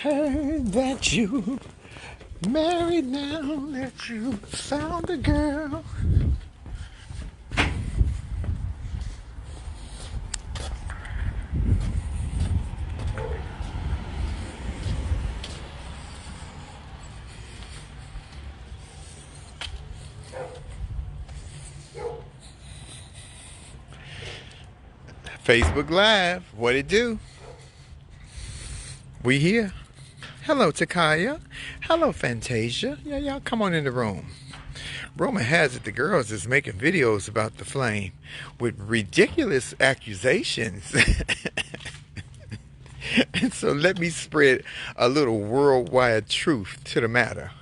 Heard that you married now, that you found a girl. Facebook Live, what it do? We here. Hello, Takaya. Hello, Fantasia. Yeah, y'all come on in the room. Rumor has it the girls is making videos about the flame with ridiculous accusations. And so let me spread a little worldwide truth to the matter.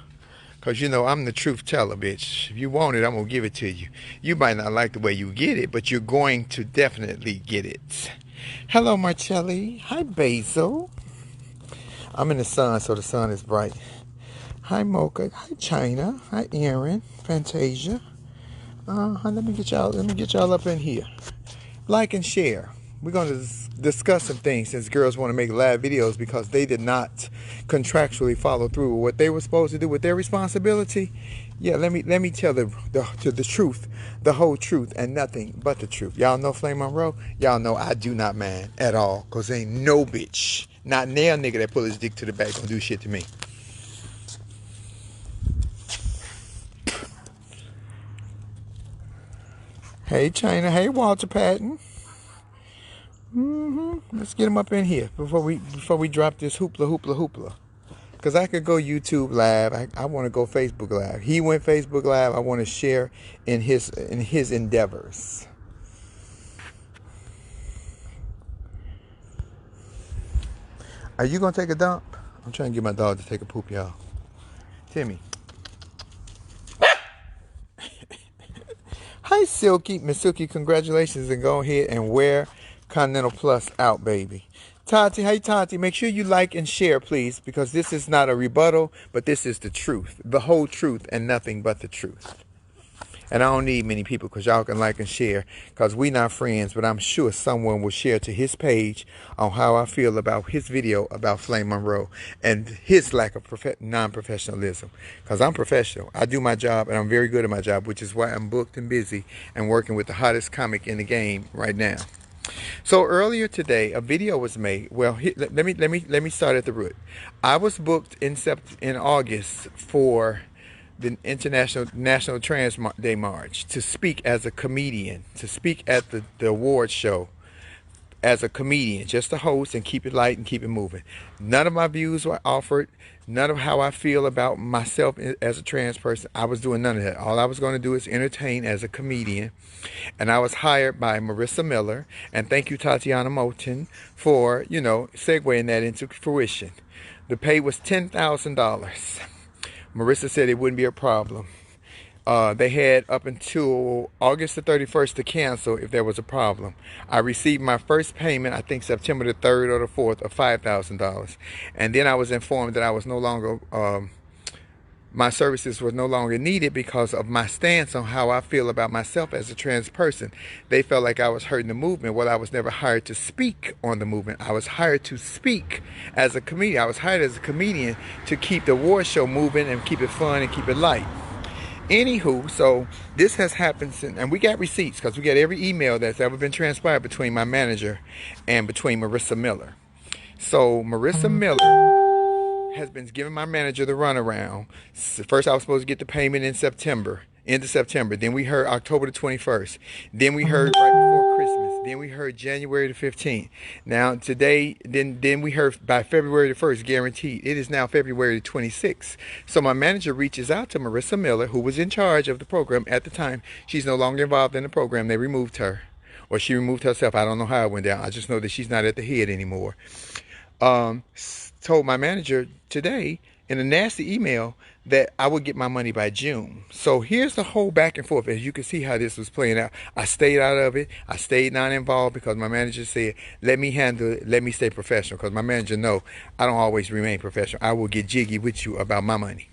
Because, you know, I'm the truth teller, bitch. If you want it, I'm going to give it to you. You might not like the way you get it, but you're going to definitely get it. Hello, Marcelli. Hi, Basil. I'm in the sun, so the sun is bright. Hi, Mocha. Hi, China. Hi, Aaron. Fantasia. Let me get y'all up in here. Like and share. We're going to discuss some things since girls want to make live videos because they did not contractually follow through with what they were supposed to do with their responsibility. Yeah, let me tell the truth, the whole truth, and nothing but the truth. Y'all know Flame Monroe? Y'all know I do not mind at all, because ain't no bitch, not nail nigga that pull his dick to the back gonna do shit to me. Hey, China. Hey, Walter Patton. Let's get him up in here before we drop this hoopla. Because I could go YouTube Live. I want to go Facebook Live. He went Facebook Live. I want to share in his endeavors. Are you going to take a dump? I'm trying to get my dog to take a poop, y'all. Timmy. Hi, Silky. Miss Silky, congratulations, and go ahead and wear Continental Plus out, baby. Tati, hey Tati, make sure you like and share, please, because this is not a rebuttal, but this is the truth, the whole truth, and nothing but the truth. And I don't need many people because y'all can like and share, because we not friends, but I'm sure someone will share to his page on how I feel about his video about Flame Monroe and his lack of non-professionalism. Because I'm professional. I do my job, and I'm very good at my job, which is why I'm booked and busy and working with the hottest comic in the game right now. So earlier today, a video was made. Well, let me start at the root. I was booked in August for the National Trans Day March to speak as a comedian, to speak at the award show as a comedian, just to host and keep it light and keep it moving. None of my views were offered. None of how I feel about myself as a trans person. I was doing none of that. All I was going to do is entertain as a comedian. And I was hired by Marissa Miller. And thank you, Tatiana Moulton, for, segueing that into fruition. The pay was $10,000. Marissa said it wouldn't be a problem. They had up until August the 31st to cancel if there was a problem. I received my first payment, I think September the 3rd or the 4th, of $5,000. And then I was informed that I was no longer, my services were no longer needed because of my stance on how I feel about myself as a trans person. They felt like I was hurting the movement. Well, I was never hired to speak on the movement. I was hired to speak as a comedian. I was hired as a comedian to keep the award show moving and keep it fun and keep it light. Anywho, so this has happened since, and we got receipts because we got every email that's ever been transpired between my manager and between Marissa Miller. So Marissa Miller has been giving my manager the runaround. First, I was supposed to get the payment in September, end of September. Then we heard October the 21st. Then we heard right before Christmas. Then we heard January the 15th. Now today, then we heard by February the 1st, guaranteed. It is now February the 26th. So my manager reaches out to Marissa Miller, who was in charge of the program at the time. She's no longer involved in the program. They removed her. Or she removed herself. I don't know how it went down. I just know that she's not at the head anymore. Told my manager today in a nasty email that I would get my money by June. So here's the whole back and forth. As you can see how this was playing out. I stayed out of it. I stayed not involved because my manager said, let me handle it. Let me stay professional. Because my manager know I don't always remain professional. I will get jiggy with you about my money.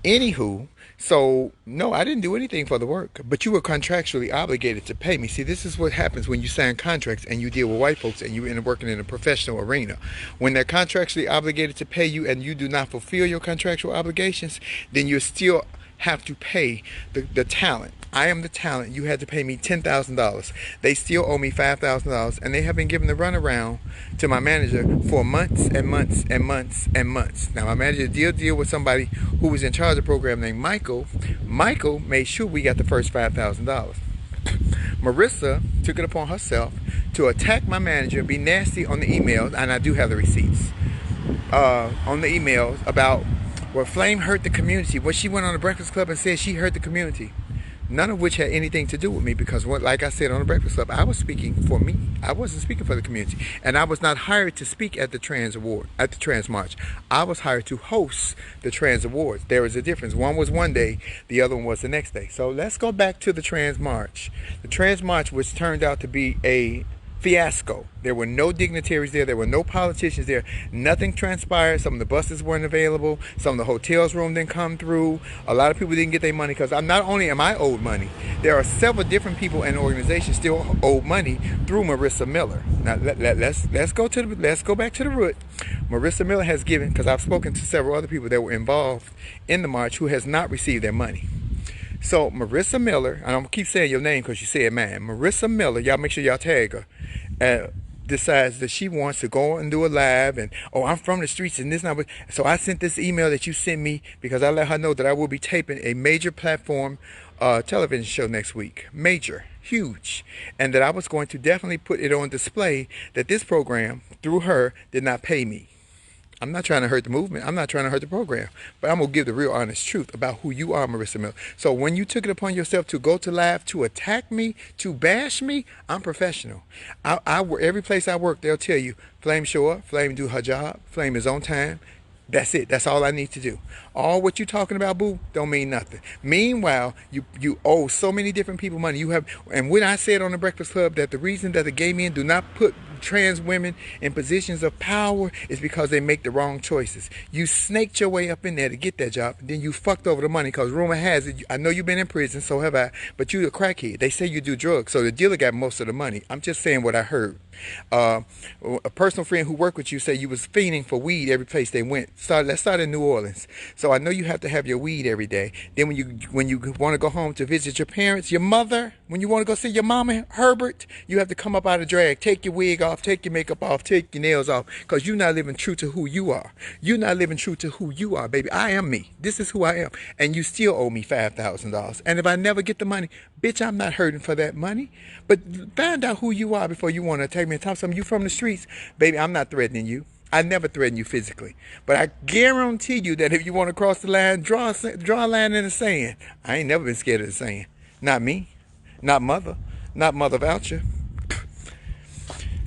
Anywho, so no, I didn't do anything for the work, but you were contractually obligated to pay me. See, this is what happens when you sign contracts and you deal with white folks and you end up working in a professional arena. When they're contractually obligated to pay you and you do not fulfill your contractual obligations, then you're still have to pay the talent. I am the talent. You had to pay me $10,000. They still owe me $5,000, and they have been giving the runaround to my manager for months and months and months and months. Now, my manager did deal with somebody who was in charge of the program named Michael. Michael made sure we got the first $5,000. Marissa took it upon herself to attack my manager, be nasty on the emails, and I do have the receipts on the emails about, well, Flame hurt the community. What she went on the Breakfast Club and said she hurt the community. None of which had anything to do with me because, like I said on the Breakfast Club, I was speaking for me. I wasn't speaking for the community. And I was not hired to speak at the Trans Award, at the Trans March. I was hired to host the Trans Awards. There is a difference. One was one day, the other one was the next day. So let's go back to the Trans March. The Trans March, which turned out to be a fiasco. There were no dignitaries there. There were no politicians there. Nothing transpired. Some of the buses weren't available. Some of the hotels room didn't come through. A lot of people didn't get their money because not only am I owed money, there are several different people and organizations still owed money through Marissa Miller. Now let's go back to the root. Marissa Miller has given, because I've spoken to several other people that were involved in the march who has not received their money. So Marissa Miller, and I'm going to keep saying your name because you said man. Marissa Miller, y'all make sure y'all tag her, decides that she wants to go and do a live and, oh, I'm from the streets and this not what. So I sent this email that you sent me because I let her know that I will be taping a major platform television show next week. Major, huge. And that I was going to definitely put it on display that this program, through her, did not pay me. I'm not trying to hurt the movement. I'm not trying to hurt the program. But I'm going to give the real honest truth about who you are, Marissa Miller. So when you took it upon yourself to go to live, to attack me, to bash me, I'm professional. Every place I work, they'll tell you, Flame show up, Flame do her job, Flame is on time. That's it. That's all I need to do. All what you talking about, boo, don't mean nothing. Meanwhile, you owe so many different people money. You have, and when I said on the Breakfast Club that the reason that the gay men do not put trans women in positions of power is because they make the wrong choices. You snaked your way up in there to get that job, and then you fucked over the money because rumor has it, I know you've been in prison, so have I, but you a crackhead. They say you do drugs, so the dealer got most of the money. I'm just saying what I heard. A personal friend who worked with you said you was fiending for weed every place they went. Let's start in New Orleans. So I know you have to have your weed every day. Then when you want to go home to visit your parents, your mother, when you want to go see your mama, Herbert, you have to come up out of drag. Take your wig off, take your makeup off, take your nails off, because you're not living true to who you are. You're not living true to who you are, baby. I am me. This is who I am. And you still owe me $5,000. And if I never get the money, bitch, I'm not hurting for that money. But find out who you are before you want to take me and talk something. You from the streets. Baby, I'm not threatening you. I never threaten you physically. But I guarantee you that if you want to cross the line, draw a line in the sand. I ain't never been scared of the sand. Not me. Not mother. Not mother voucher.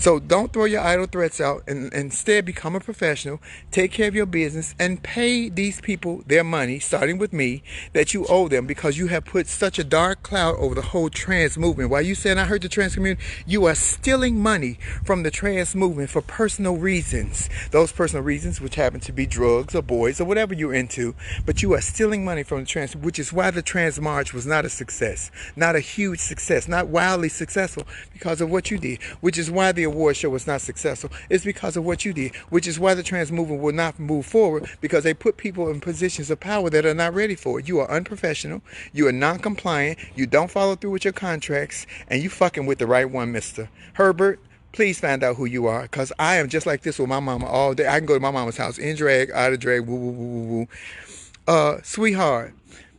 So don't throw your idle threats out and instead become a professional, take care of your business, and pay these people their money, starting with me, that you owe them because you have put such a dark cloud over the whole trans movement. While you saying I hurt the trans community, you are stealing money from the trans movement for personal reasons. Those personal reasons, which happen to be drugs or boys or whatever you're into, but you are stealing money from the trans, which is why the Trans March was not a success, not a huge success, not wildly successful because of what you did, which is why the award show was not successful. It's because of what you did, which is why the trans movement will not move forward, because they put people in positions of power that are not ready for it. You are unprofessional, you are non-compliant, you don't follow through with your contracts, and you fucking with the right one, Mr. Herbert. Please find out who you are, because I am just like this with my mama all day. I can go to my mama's house in drag, out of drag, woo, woo, woo, woo, woo. Sweetheart,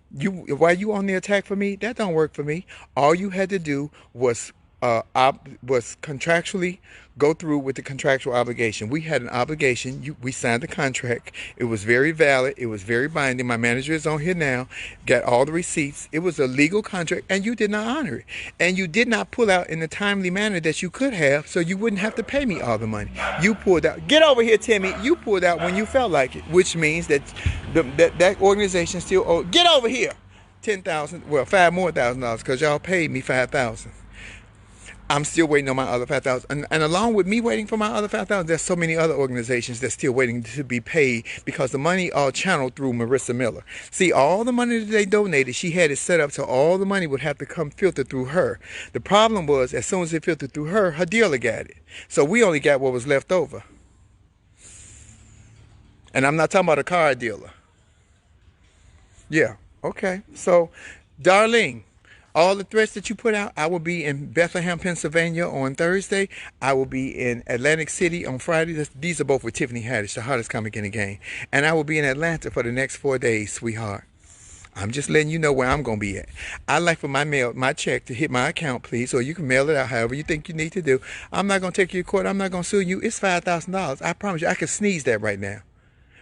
while you on the attack for me, that don't work for me. All you had to do was contractually go through with the contractual obligation. We had an obligation. We signed the contract. It was very valid. It was very binding. My manager is on here now. Got all the receipts. It was a legal contract, and you did not honor it. And you did not pull out in the timely manner that you could have, so you wouldn't have to pay me all the money. You pulled out. Get over here, Timmy. You pulled out when you felt like it, which means that that organization still owed. Get over here. $10,000. Well, $5,000 more, because y'all paid me $5,000. I'm still waiting on my other 5,000. And along with me waiting for my other 5,000, there's so many other organizations that's still waiting to be paid because the money all channeled through Marissa Miller. See, all the money that they donated, she had it set up so all the money would have to come filtered through her. The problem was, as soon as it filtered through her, her dealer got it. So we only got what was left over. And I'm not talking about a car dealer. Yeah. Okay. So, Darlene, all the threats that you put out, I will be in Bethlehem, Pennsylvania on Thursday. I will be in Atlantic City on Friday. These are both with Tiffany Haddish, the hottest comic in the game. And I will be in Atlanta for the next 4 days, sweetheart. I'm just letting you know where I'm going to be at. I'd like for my check to hit my account, please, or you can mail it out however you think you need to do. I'm not going to take you to court. I'm not going to sue you. It's $5,000. I promise you, I can sneeze that right now.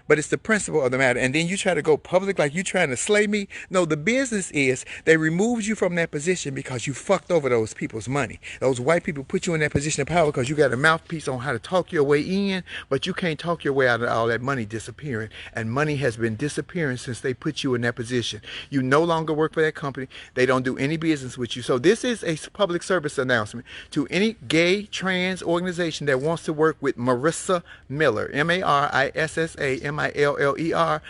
But it's the principle of the matter. And then you try to go public like you trying to slay me. No, the business is they removed you from that position because you fucked over those people's money. Those white people put you in that position of power because you got a mouthpiece on how to talk your way in, but you can't talk your way out of all that money disappearing. And money has been disappearing since they put you in that position. You no longer work for that company. They don't do any business with you. So this is a public service announcement to any gay, trans organization that wants to work with Marissa Miller, Marissa Miller.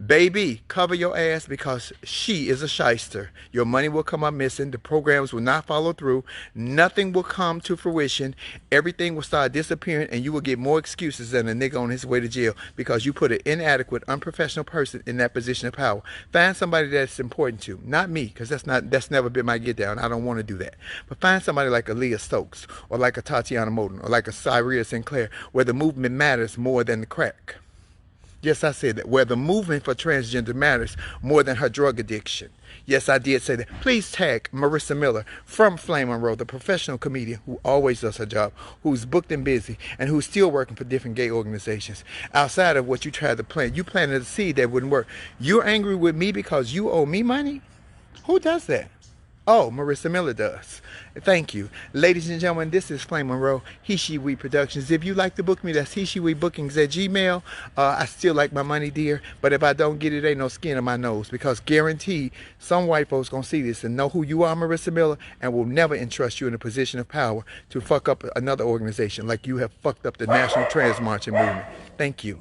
Baby, cover your ass because she is a shyster. Your money will come up missing. The programs will not follow through. Nothing will come to fruition. Everything will start disappearing and you will get more excuses than a nigga on his way to jail because you put an inadequate, unprofessional person in that position of power. Find somebody that's important to. Not me, because that's never been my get down. I don't want to do that. But find somebody like Aaliyah Stokes or like a Tatiana Moulton or like a Syria Sinclair where the movement matters more than the crack. Yes, I said that, where the movement for transgender matters more than her drug addiction. Yes, I did say that. Please tag Marissa Miller from Flame Monroe, the professional comedian who always does her job, who's booked and busy, and who's still working for different gay organizations. Outside of what you tried to plan, you planted a seed that wouldn't work. You're angry with me because you owe me money? Who does that? Oh, Marissa Miller does. Thank you. Ladies and gentlemen, this is Flame Monroe, He, She, We Productions. If you like to book me, that's He, She, We Bookings at Gmail. I still like my money, dear, but if I don't get it, ain't no skin on my nose because guaranteed some white folks gonna see this and know who you are, Marissa Miller, and will never entrust you in a position of power to fuck up another organization like you have fucked up the National Trans Marching Movement. Thank you.